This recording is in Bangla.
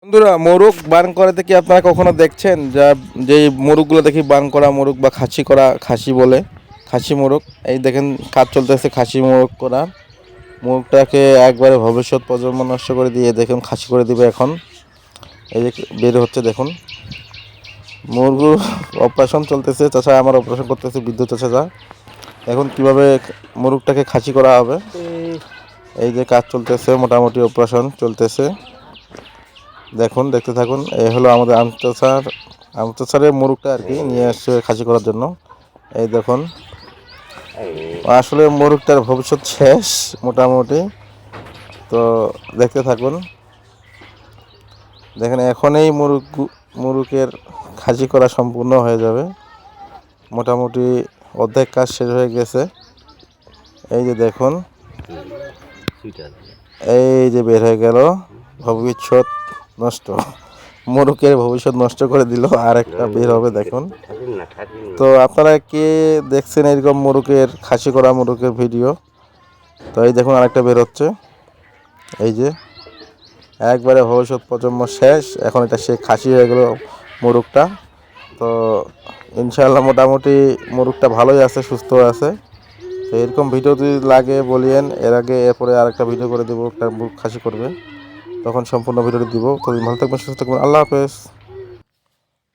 বন্ধুরা, মোরগ বার্ন করাতে কি আপনারা কখনো দেখছেন? যে মোরগগুলো দেখি বার্ন করা মোরগ বা খাসি করা, খাসি বলে খাসি মোরগ। এই দেখেন কাজ চলতেছে খাসি মোরগ করা। মোরগটাকে একবারে ভবিষ্যৎ প্রজন্ম নষ্ট করে দিয়ে দেখুন খাসি করে দিবে এখন। এই যে বের হচ্ছে দেখুন, মুরগুর অপারেশন চলতেছে। চাচা আমার অপারেশন করতেছে, বিদ্যুৎ চাচা। এখন কিভাবে মোরগটাকে খাসি করা হবে, এই যে কাজ চলতেছে, মোটামুটি অপারেশন চলতেছে। দেখুন, দেখতে থাকুন। এই হলো আমাদের আমচাচারের মোরগটা আর কি নিয়ে আসছে খাসি করার জন্য। এই দেখুন, আসলে মোরগটার ভবিষ্যৎ শেষ মোটামুটি। তো দেখতে থাকুন। দেখেন এখন এই মুরগের খাসি করা সম্পূর্ণ হয়ে যাবে। মোটামুটি অর্ধেক কাজ শেষ হয়ে গেছে। এই যে দেখুন, এই যে বের হয়ে গেল, ভবিষ্যৎ নষ্ট। মোরগের ভবিষ্যৎ নষ্ট করে দিল। আর একটা বের হবে দেখুন। তো আপনারা কে দেখছেন এরকম মোরগের খাসি করা মোরগের ভিডিও? তো এই দেখুন আরেকটা বের হচ্ছে। এই যে একবারে ভবিষ্যৎ প্রজন্ম শেষ। এখন এটা সে খাসি হয়ে গেল মোরগটা। তো ইনশাআল্লাহ মোটামুটি মোরগটা ভালোই আছে, সুস্থ আছে। তো এরকম ভিডিও যদি লাগে বলিয়েন, এরপরে আরেকটা ভিডিও করে দেবো, একটা মুরগ খাসি করবে, তখন সম্পূর্ণ ভিডিওটি দিব। তো ভালো থাকবেন, সুস্থ থাকবেন, আল্লাহ হাফেজ।